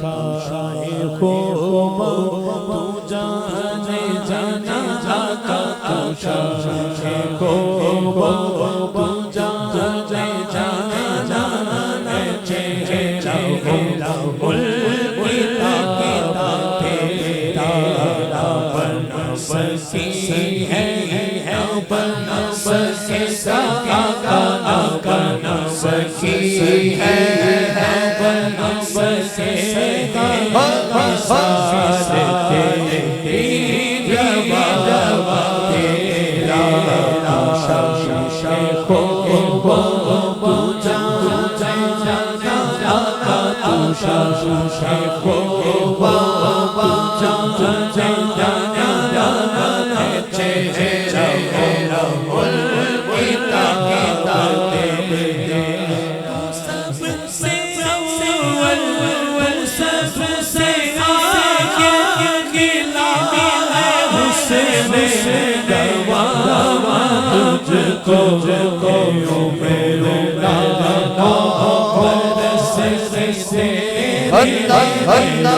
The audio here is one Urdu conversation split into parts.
شاہ خوب تو جانے جانا جاتا تو شاہ خوب تو جانے جانا جانا چہرہ الٹا تیرا بنا سکی ہے بنا سکے سکا بنا سکی ہے بنا سکے سارے تیرا شاہ خوب تو جانا جاتا تو شاہ خوب تو جانا جانا چہرہ الٹا سب سے اول سب سے آگے گلا ہے حسین گواہ تجھ کو میرے لالا سے میرے لالا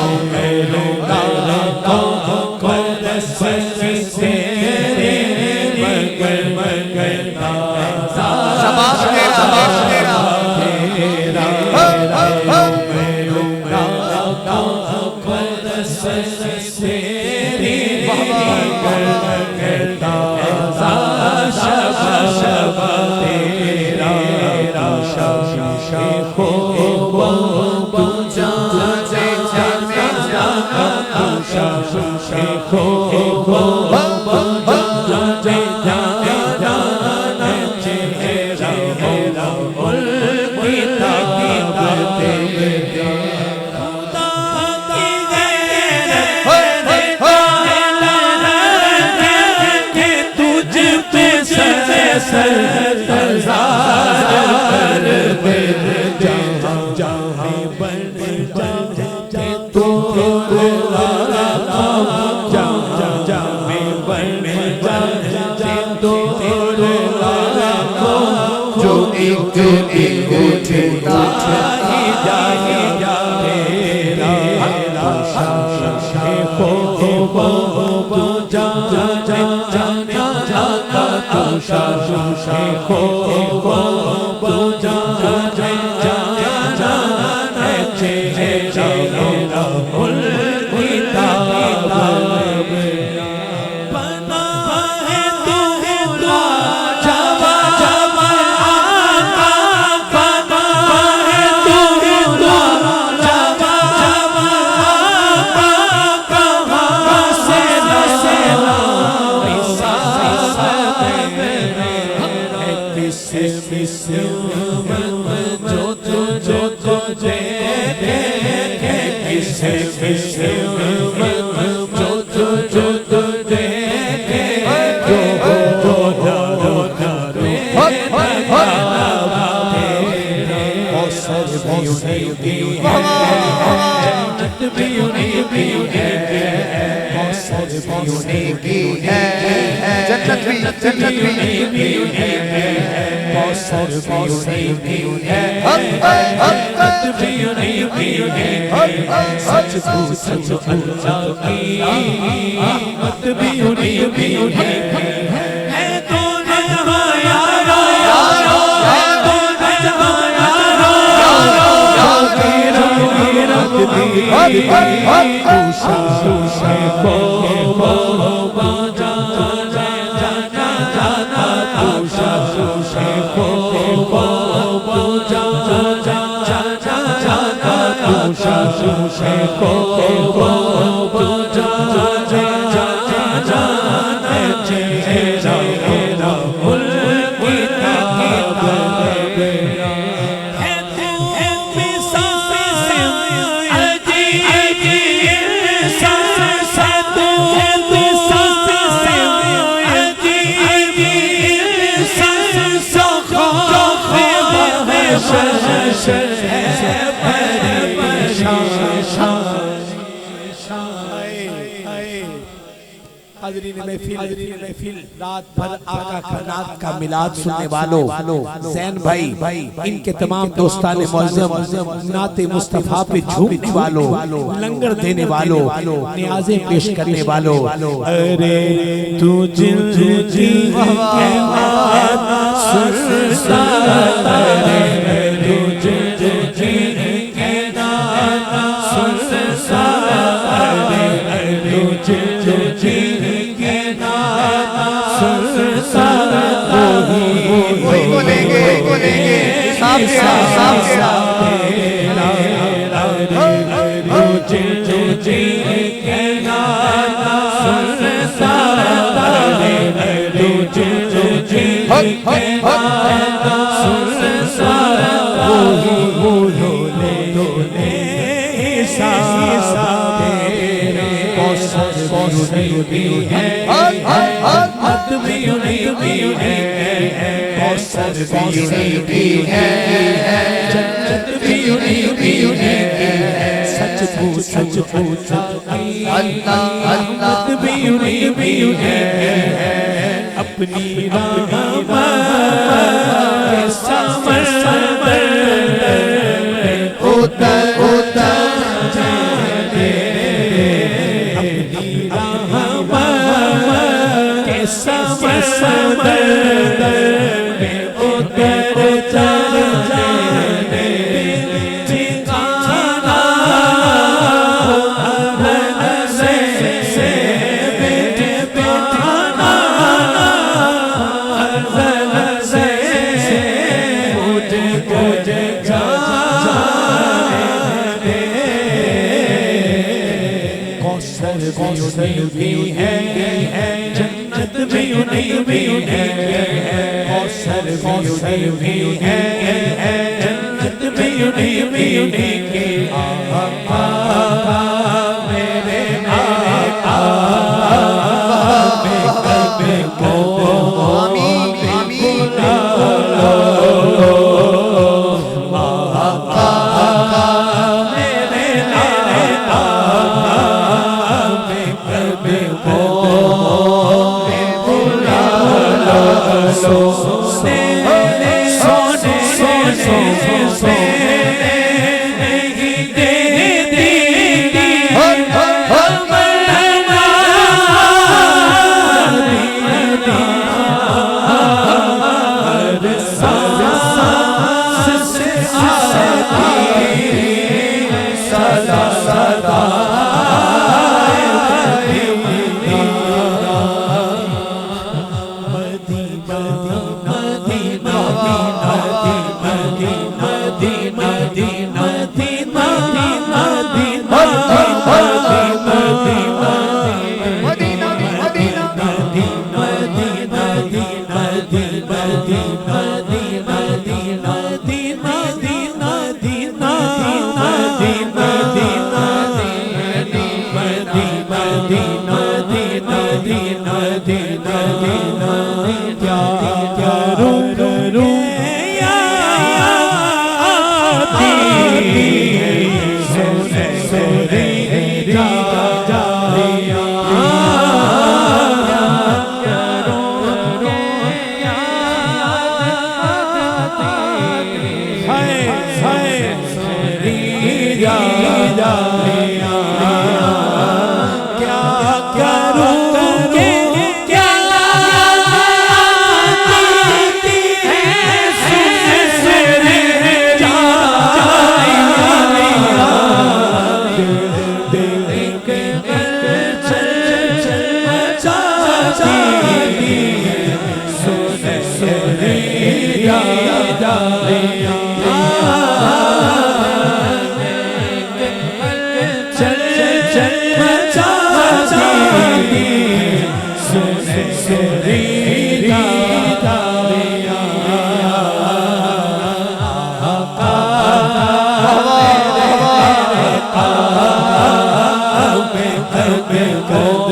حاضرین محفل رات بھر آقا کا نات کا میلاد سننے والوں زین بھائی ان کے تمام دوستان معظم نعت مصطفیٰ پہ جھومنے والوں لنگر دینے والوں نیازیں پیش کرنے والوں ارے تو جن کی کائنات سنتا ارے تو جن کی کائنات سنتا ارے تو جن کی کائنات سنتا وہی بولیں گے صاحب سچ پوچھا اللہ بھی ہے اپنی راہ میں سمر اتر جانے اپنی راہ میں سمر میں اتر جانے بھی ہے جنت بھی ہے کوثر بھی ہے جنت بھی ہے آقا میرے آقا میں کو آمین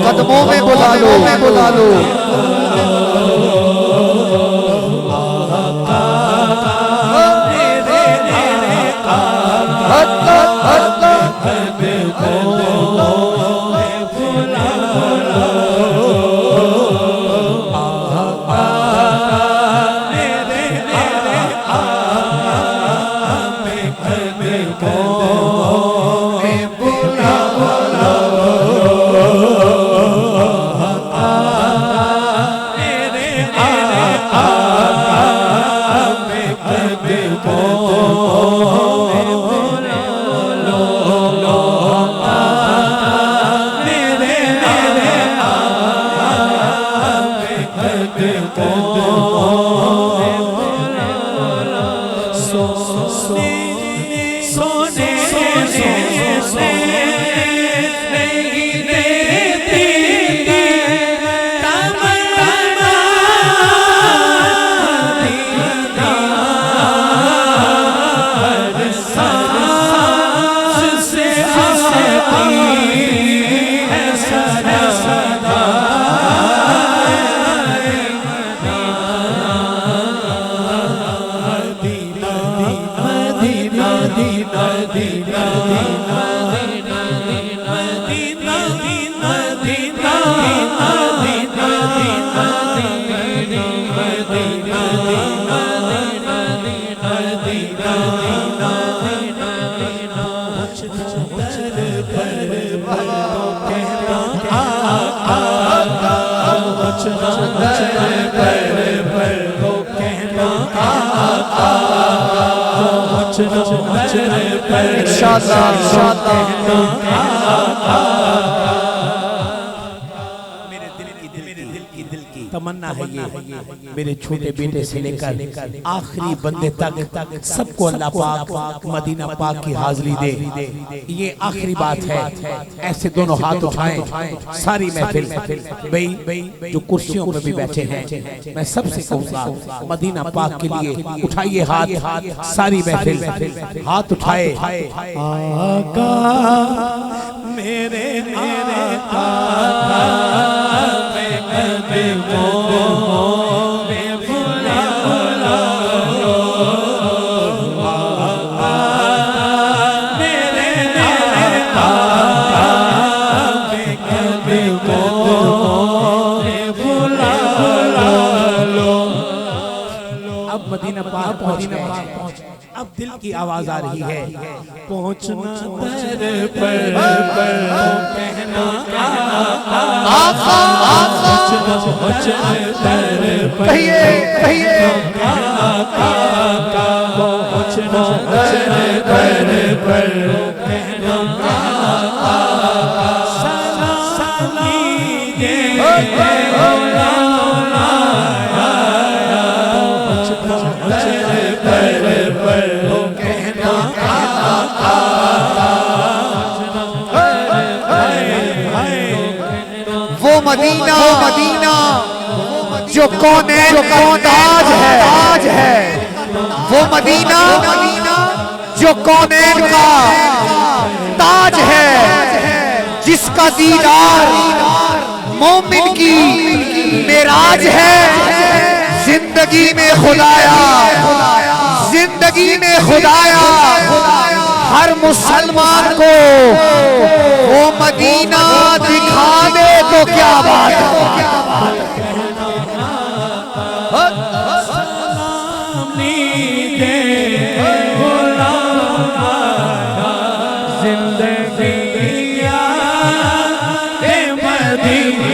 قدموں میں بلا لو کو در پر تو کہنا آقا پہنچنا در پر تو کہنا آقا پہنچنا در پر انشاءاللہ تمنا ہے یہ میرے چھوٹے بیٹے سے لے کر آخری بندے تک سب کو اللہ پاک مدینہ پاک کی حاضری دے. یہ آخری بات ہے. ایسے دونوں ہاتھ اٹھائیں ساری محفل بھئی جو کرسیوں پہ بھی بیٹھے ہیں میں سب سے کہوں گا مدینہ پاک کے لیے اٹھائیے ہاتھ ساری محفل ہاتھ اٹھائے. آقا میرے آقا اب مدینہ پاک پہنچ گئے. اب دل کی آواز آ رہی ہے پہنچنا در پر کہنا آقا پہنچنا در پر کہیے پہنچنا در پر کہنا سلام لیجیے وہ مدینہ جو کونین کا تاج ہے. وہ مدینہ جو کونین کا تاج ہے جس کا دیدار مومن کی معراج ہے. زندگی میں خدایا ہر مسلمان کو وہ مدینہ دکھا دے تو کیا بات ہے. سلام لیجیے زندگی مدینہ